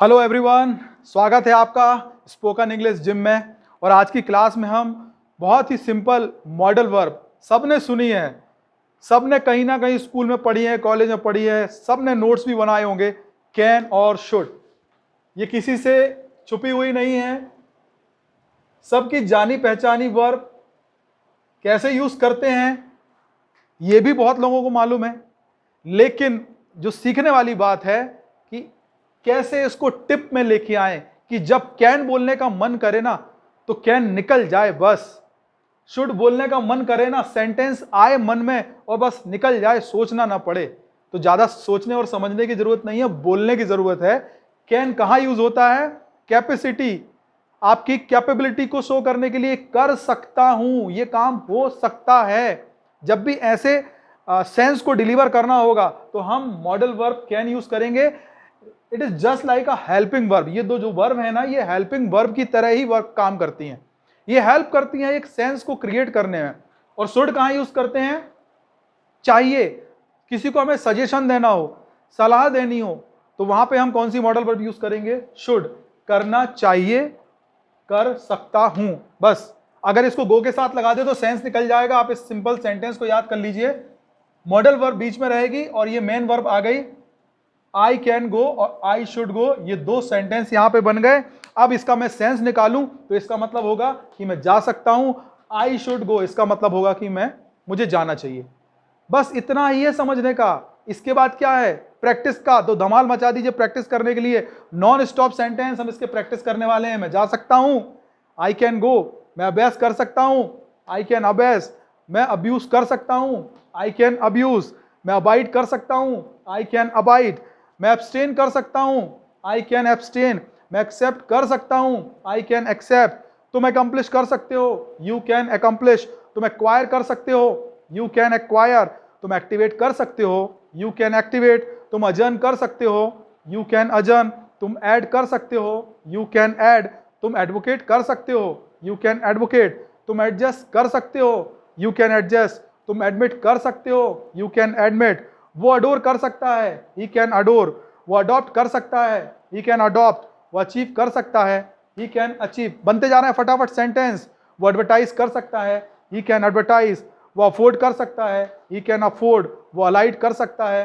Hello everyone, स्वागत है आपका स्पोकन इंग्लिश जिम में। और आज की क्लास में हम बहुत ही सिंपल मॉडल वर्ब सबने सुनी है, सबने कहीं ना कहीं स्कूल में पढ़ी है, कॉलेज में पढ़ी है, सबने नोट्स भी बनाए होंगे। कैन और शुड, ये किसी से छुपी हुई नहीं है, सबकी जानी पहचानी वर्ब। कैसे यूज करते हैं ये भी बहुत लोगों को मालूम है, लेकिन जो सीखने वाली बात है कि कैसे इसको टिप में लेके आए कि जब कैन बोलने का मन करे ना तो कैन निकल जाए बस। शुड बोलने का मन करे ना, सेंटेंस आए मन में और बस निकल जाए, सोचना ना पड़े। तो ज्यादा सोचने और समझने की जरूरत नहीं है, बोलने की जरूरत है। कैन कहां यूज होता है? कैपेसिटी, आपकी कैपेबिलिटी को शो करने के लिए, कर सकता हूं, ये काम हो सकता है। जब भी ऐसे सेंस को डिलीवर करना होगा तो हम मॉडल वर्ब कैन यूज करेंगे। It is just like a helping verb. ये दो जो वर्ब है ना, ये हेल्पिंग वर्ब की तरह ही वर्क काम करती हैं। ये हेल्प करती हैं एक सेंस को क्रिएट करने में। और शुड कहां यूज करते हैं? चाहिए, किसी को हमें सजेशन देना हो, सलाह देनी हो, तो वहां पे हम कौन सी मॉडल वर्ब यूज करेंगे? शुड। करना चाहिए, कर सकता हूं, बस। अगर इसको गो के साथ लगा दे तो सेंस निकल जाएगा। आप इस सिंपल सेंटेंस को याद कर लीजिए। मॉडल वर्ब बीच में रहेगी और ये मेन वर्ब आ गई। आई कैन गो और आई शुड गो, ये दो सेंटेंस यहां पे बन गए। अब इसका मैं सेंस निकालूं तो इसका मतलब होगा कि मैं जा सकता हूं। आई शुड गो, इसका मतलब होगा कि मुझे जाना चाहिए। बस इतना ही है समझने का। इसके बाद क्या है? प्रैक्टिस का। तो धमाल मचा दीजिए प्रैक्टिस करने के लिए। नॉन स्टॉप सेंटेंस हम इसके प्रैक्टिस करने वाले हैं। मैं जा सकता हूं, आई कैन गो। मैं अभ्यास कर सकता हूं, आई कैन अभ्यास। मैं अब्यूज कर सकता हूं, आई कैन अब्यूज। मैं अबाइड कर सकता हूं, आई कैन अबाइड। मैं एब्सटेन कर सकता हूं, आई कैन एब्सटेन। मैं एक्सेप्ट कर सकता हूं, आई कैन एक्सेप्ट। तुम अकम्प्लिश कर सकते हो, यू कैन अकम्प्लिश। तुम एक्वायर कर सकते हो, यू कैन एक्वायर। तुम एक्टिवेट कर सकते हो, यू कैन एक्टिवेट। तुम अजर्न कर सकते हो, यू कैन अजर्न। तुम ऐड कर सकते हो, यू कैन ऐड। तुम एडवोकेट कर सकते हो, यू कैन एडवोकेट। तुम एडजस्ट कर सकते हो, यू कैन एडजस्ट। तुम एडमिट कर सकते हो, यू कैन एडमिट। वो अडोर कर सकता है, ही कैन अडोर। वो अडॉप्ट कर सकता है, ही कैन अडॉप्ट। वो अचीव कर सकता है, ही कैन अचीव। बनते जा रहे हैं फटाफट सेंटेंस। वो एडवर्टाइज कर सकता है, ही कैन एडवर्टाइज। वो अफोर्ड कर सकता है, ही कैन अफोर्ड। वो अलाइट कर सकता है,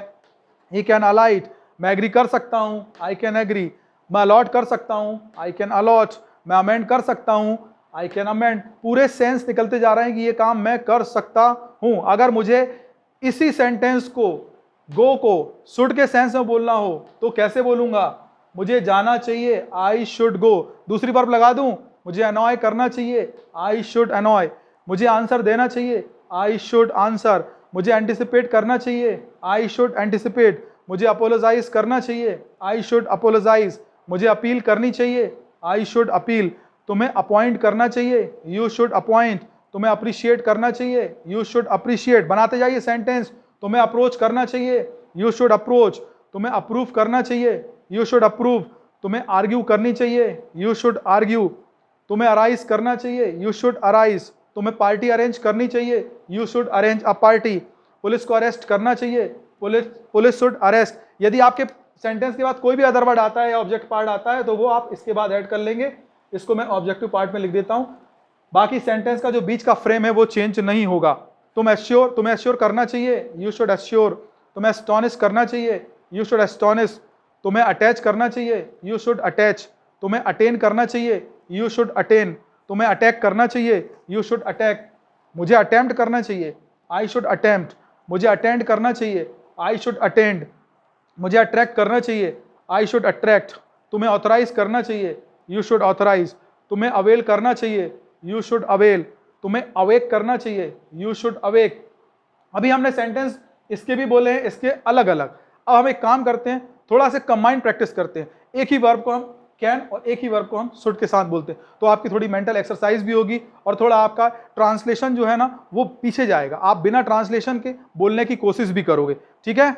ही कैन अलाइट। मैं एग्री कर सकता हूं, आई कैन एग्री। मैं अलॉट कर सकता हूं, आई कैन अलॉट। मैं अमेंड कर सकता हूं, आई कैन अमेंड। पूरे सेंस निकलते जा रहे हैं कि ये काम मैं कर सकता हूं। अगर मुझे इसी सेंटेंस को, गो को, शुड के सेंस में बोलना हो तो कैसे बोलूंगा? मुझे जाना चाहिए, आई शुड गो। दूसरी वर्ब लगा दूं, मुझे अनॉय करना चाहिए, आई शुड अनॉय। मुझे आंसर देना चाहिए, आई शुड आंसर। मुझे एंटिसिपेट करना चाहिए, आई शुड एंटिसिपेट। मुझे अपोलोजाइज करना चाहिए, आई शुड अपोलोजाइज। मुझे अपील करनी चाहिए, आई शुड अपील। तुम्हें अपॉइंट करना चाहिए, यू शुड अपॉइंट। तुम्हें अप्रिशिएट करना चाहिए, यू शुड अप्रिशिएट। बनाते जाइए सेंटेंस। तुम्हें अप्रोच करना चाहिए, यू शुड अप्रोच। तुम्हें अप्रूव करना चाहिए, यू शुड अप्रूव। तुम्हें आर्ग्यू करनी चाहिए, यू शुड आर्ग्यू। तुम्हें अराइज करना चाहिए, यू शुड अराइज। तुम्हें पार्टी अरेंज करनी चाहिए, you should arrange a party. Police को अरेस्ट करना चाहिए, पुलिस शुड अरेस्ट। यदि आपके सेंटेंस के बाद कोई भी अदर वर्ड आता है या ऑब्जेक्ट पार्ट आता है तो वो आप इसके बाद ऐड कर लेंगे। इसको मैं ऑब्जेक्टिव पार्ट में लिख देता हूं। बाकी सेंटेंस का जो बीच का फ्रेम है वो चेंज नहीं होगा। तुम्हें एश्योर करना चाहिए, यू शुड एश्योर। तुम्हें एस्टॉनिश करना चाहिए, यू शुड एस्टॉनिश। तुम्हें अटैच करना चाहिए, यू शुड अटैच। तुम्हें अटेन करना चाहिए, यू शुड अटेन। तुम्हें अटैक करना चाहिए, यू शुड अटैक। मुझे अटेम्प्ट करना चाहिए, आई शुड अटेम्प्ट। मुझे अटेंड करना चाहिए, आई शुड अटेंड। मुझे अट्रैक्ट करना चाहिए, आई शुड अट्रैक्ट। तुम्हें ऑथराइज करना चाहिए, यू शुड ऑथराइज। तुम्हें अवेल करना चाहिए, यू शुड अवेल। तुम्हें अवेक करना चाहिए, यू शुड अवेक। अभी हमने सेंटेंस इसके भी बोले हैं, इसके अलग अलग। अब हम एक काम करते हैं, थोड़ा सा कंबाइंड प्रैक्टिस करते हैं। एक ही वर्ब को हम कैन और एक ही वर्ब को हम शुड के साथ बोलते हैं, तो आपकी थोड़ी मेंटल एक्सरसाइज भी होगी और थोड़ा आपका ट्रांसलेशन जो है ना वो पीछे जाएगा। आप बिना ट्रांसलेशन के बोलने की कोशिश भी करोगे, ठीक है?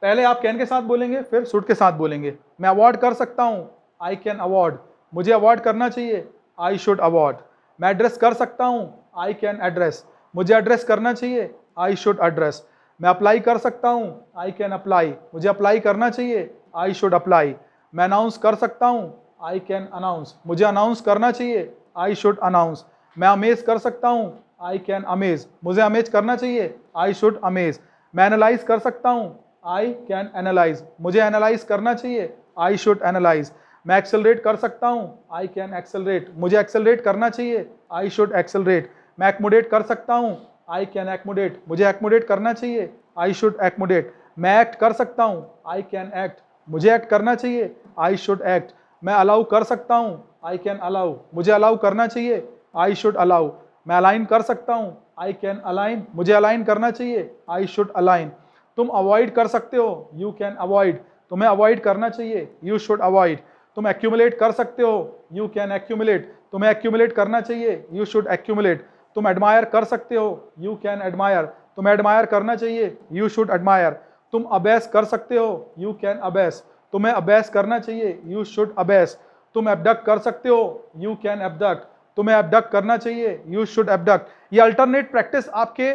पहले आप कैन के साथ बोलेंगे, फिर शुड के साथ बोलेंगे। मैं अवॉर्ड कर सकता हूं, आई कैन अवॉर्ड। मुझे अवॉर्ड करना चाहिए, आई शुड अवॉर्ड। मैं एड्रेस कर सकता हूं, आई कैन एड्रेस। मुझे एड्रेस करना चाहिए, आई शुड एड्रेस। मैं अप्लाई कर सकता हूं, आई कैन अप्लाई। मुझे अप्लाई करना चाहिए, आई शुड अप्लाई। मैं अनाउंस कर सकता हूँ, आई कैन अनाउंस, मुझे अनाउंस करना चाहिए, आई शुड अनाउंस। मैं अमेज कर सकता हूँ, आई कैन अमेज, मुझे अमेज करना चाहिए, आई शुड अमेज। मैं एनालाइज कर सकता हूँ, आई कैन एनालाइज, मुझे एनालाइज करना चाहिए, आई शुड एनालाइज। मैं एक्सेलरेट कर सकता हूँ, आई कैन एक्सेलरेट, मुझे एक्सेलरेट करना चाहिए, आई शुड एक्सेलरेट। मैं एक्मोडेट कर सकता हूँ, आई कैन एक्मोडेट, मुझे एक्मोडेट करना चाहिए, आई शुड एक्मोडेट। मैं एक्ट कर सकता हूँ, आई कैन एक्ट, मुझे एक्ट करना चाहिए, आई शुड एक्ट। मैं अलाउ कर सकता हूँ, आई कैन अलाउ, मुझे अलाउ करना चाहिए, आई शुड अलाउ। मैं अलाइन कर सकता हूँ, आई कैन अलाइन, मुझे अलाइन करना चाहिए, आई शुड अलाइन। तुम अवॉइड कर सकते हो, यू कैन अवॉइड, तुम्हें अवॉइड करना चाहिए, यू शुड अवॉइड। तुम एक्यूमुलेट कर सकते हो, यू कैन एक्यूमुलेट, तुम्हें एक्यूमुलेट करना चाहिए, यू शुड एक्यूमुलेट। तुम एडमायर कर सकते हो, यू कैन एडमायर, तुम्हें एडमायर करना चाहिए, यू शुड एडमायर। तुम अबैस कर सकते हो, यू कैन अबैस, तुम्हें अबैस करना चाहिए, यू शुड अबैस। तुम एबडक्ट कर सकते हो, यू कैन एबडक्ट, तुम्हें एबडक्ट करना चाहिए, यू शुड एबडक्ट। ये अल्टरनेट प्रैक्टिस आपके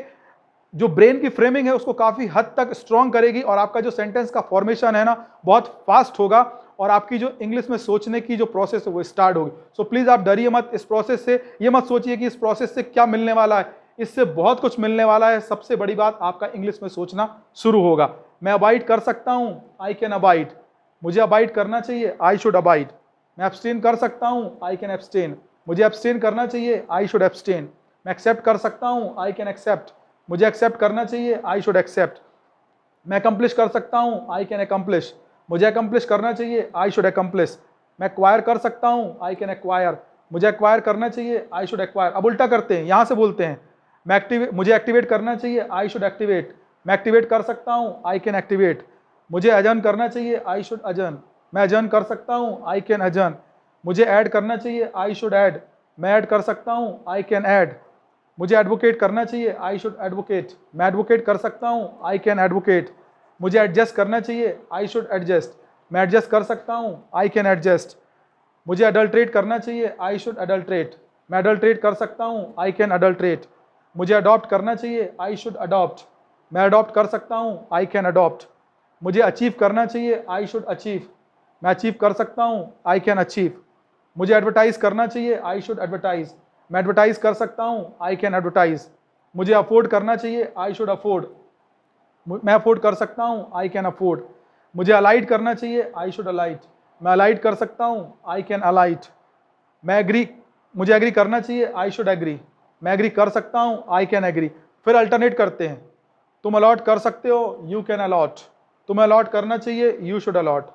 जो ब्रेन की फ्रेमिंग है उसको काफी हद तक स्ट्रॉन्ग करेगी और आपका जो सेंटेंस का फॉर्मेशन है ना बहुत फास्ट होगा और आपकी जो इंग्लिश में सोचने की जो प्रोसेस है वो स्टार्ट होगी। सो प्लीज आप डरिए मत इस प्रोसेस से, ये मत सोचिए कि इस प्रोसेस से क्या मिलने वाला है, इससे बहुत कुछ मिलने वाला है। सबसे बड़ी बात, आपका इंग्लिश में सोचना शुरू होगा। मैं अबाइड कर सकता हूं, आई कैन अबाइड, मुझे अबाइड करना चाहिए, आई शुड अबाइड। मैं एब्सटेन कर सकता हूं, आई कैन एब्सटेन, मुझे एब्सटेन करना चाहिए, आई शुड एब्सटेन। मैं एक्सेप्ट कर सकता हूं, आई कैन एक्सेप्ट, मुझे एक्सेप्ट करना चाहिए, आई शुड एक्सेप्ट। मैं अकम्प्लिश कर सकता हूं, आई कैन अकम्प्लिश, मुझे अकम्प्लिश करना चाहिए, आई शुड अकम्प्लिश। मैं एक्वायर कर सकता हूं, आई कैन एक्वायर, मुझे एक्वायर करना चाहिए, आई शुड एक्वायर। अब उल्टा करते हैं, यहां से बोलते हैं। मुझे एक्टिवेट करना चाहिए, आई शुड एक्टिवेट, मैं एक्टिवेट कर सकता हूं, आई कैन एक्टिवेट। मुझे अजर्न करना चाहिए, आई शुड अजर्न, मैं अजर्न कर सकता हूं, आई कैन अजर्न। मुझे ऐड करना चाहिए, आई शुड ऐड, मैं ऐड कर सकता हूं, आई कैन ऐड। मुझे एडवोकेट करना चाहिए, आई शुड एडवोकेट, मैं एडवोकेट कर सकता हूं, आई कैन एडवोकेट। मुझे एडजस्ट करना चाहिए, आई शुड एडजस्ट, मैं एडजस्ट कर सकता हूं, आई कैन एडजस्ट। मुझे अडल्ट्रेट करना चाहिए, आई शुड अडल्ट्रेट, मैं अडल्ट्रेट कर सकता हूं, आई कैन अडल्ट्रेट। मुझे अडॉप्ट करना चाहिए, आई शुड अडॉप्ट, मैं अडॉप्ट कर सकता हूं, आई कैन अडॉप्ट। मुझे अचीव करना चाहिए, आई शुड अचीव, मैं अचीव कर सकता हूं, आई कैन अचीव। मुझे एडवर्टाइज करना चाहिए, आई शुड एडवर्टाइज, मैं एडवर्टाइज कर सकता हूं, आई कैन एडवर्टाइज। मुझे अफोर्ड करना चाहिए, आई शुड अफोर्ड, मैं अफोर्ड कर सकता हूं, आई कैन अफोर्ड। मुझे अलाइट करना चाहिए, आई शुड अलाइट, मैं अलाइट कर सकता हूं, आई कैन अलाइट। मैं एग्री, मुझे एग्री करना चाहिए, आई शुड एग्री, मैं एग्री कर सकता हूं, आई कैन एग्री। फिर अल्टरनेट करते हैं। तुम अलॉट कर सकते हो, यू कैन अलॉट, तुम्हें अलॉट करना चाहिए, यू शुड अलॉट।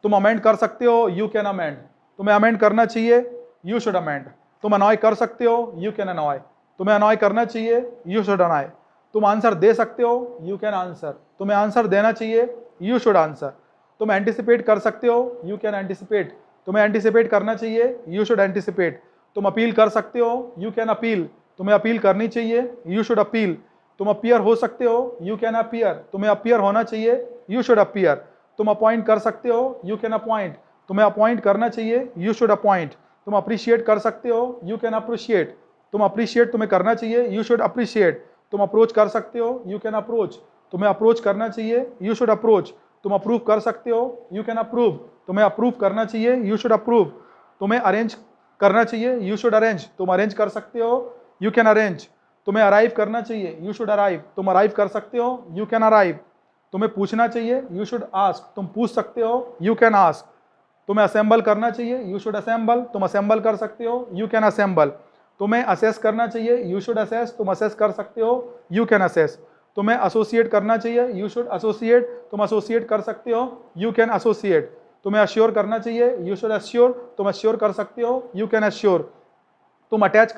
तुम अमेंड कर सकते हो, यू कैन अमेंड, तुम्हें अमेंड करना चाहिए, यू शुड अमेंड। तुम अनॉय कर सकते हो, यू कैन अनॉय, तुम्हें अनॉय करना चाहिए, यू शुड अनॉय। तुम आंसर दे सकते हो, यू कैन आंसर, तुम्हें आंसर देना चाहिए, यू शुड आंसर। तुम एंटिसिपेट कर सकते हो, यू कैन एंटिसिपेट, तुम्हें एंटिसिपेट करना चाहिए, यू शुड एंटिसिपेट। तुम अपील कर सकते हो, यू कैन अपील, तुम्हें अपील करनी चाहिए, यू शुड अपील। तुम अपीयर हो सकते हो, यू कैन अपीयर, तुम्हें अपीयर होना चाहिए, यू शुड अपीयर। तुम अपॉइंट कर सकते हो, यू कैन अपॉइंट, तुम्हें अपॉइंट करना चाहिए, यू शुड अपॉइंट। तुम अप्रिशिएट कर सकते हो, यू कैन अप्रिशिएट, तुम अप्रिशिएट तुम्हें करना चाहिए, यू शुड अप्रिशिएट। तुम अप्रोच कर सकते हो, यू कैन अप्रोच, तुम्हें अप्रोच करना चाहिए, यू शुड अप्रोच। तुम अप्रूव कर सकते हो, यू कैन अप्रूव, तुम्हें अप्रूव करना चाहिए, यू शुड अप्रूव। तुम्हें अरेंज करना चाहिए, यू शुड अरेंज, तुम अरेंज कर सकते हो, यू कैन अरेंज। तुम्हें अराइव करना चाहिए, यू शुड अराइव, तुम अराइव कर सकते हो, यू कैन अराइव। तुम्हें पूछना चाहिए, यू शुड आस्क, तुम पूछ सकते हो, यू कैन आस्क। तुम्हें असेंबल करना चाहिए, यू शुड असेंबल, तुम असेंबल कर सकते हो, यू कैन असेंबल। तुम्हें असेस करना चाहिए, यू शुड असेस, तुम असेस कर सकते हो, यू कैन असेस। तुम्हें एसोसिएट करना चाहिए, यू शुड एसोसिएट, तुम एसोसिएट कर सकते हो, यू कैन एसोसिएट। तुम्हें अश्योर करना चाहिए, यू शुड अश्योर, तुम अश्योर कर सकते हो, यू कैन अश्योर। तुम अटैच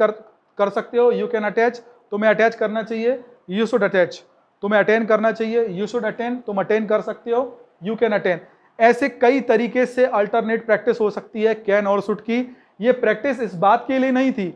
कर सकते हो, यू कैन अटैच, तुम्हें अटैच करना चाहिए, यू शुड अटैच। तुम्हें अटेन करना चाहिए, यू शुड अटेन, तुम अटेन कर सकते हो, यू कैन अटेन। ऐसे कई तरीके से अल्टरनेट प्रैक्टिस हो सकती है कैन और शुड की। ये प्रैक्टिस इस बात के लिए नहीं थी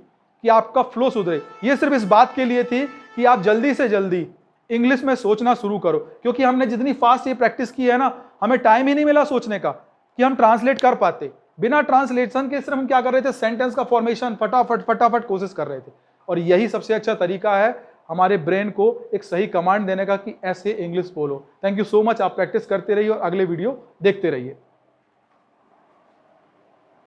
कि आपका फ्लो सुधरे, ये सिर्फ इस बात के लिए थी कि आप जल्दी से जल्दी इंग्लिश में सोचना शुरू करो। क्योंकि हमने जितनी फास्ट ये प्रैक्टिस की है ना, हमें टाइम ही नहीं मिला सोचने का कि हम ट्रांसलेट कर पाते। बिना ट्रांसलेशन के सिर्फ हम क्या कर रहे थे, सेंटेंस का फॉर्मेशन फटाफट कोशिश कर रहे थे। और यही सबसे अच्छा तरीका है हमारे ब्रेन को एक सही कमांड देने का कि ऐसे इंग्लिश बोलो। थैंक यू सो मच, आप प्रैक्टिस करते रहिए और अगले वीडियो देखते रहिए।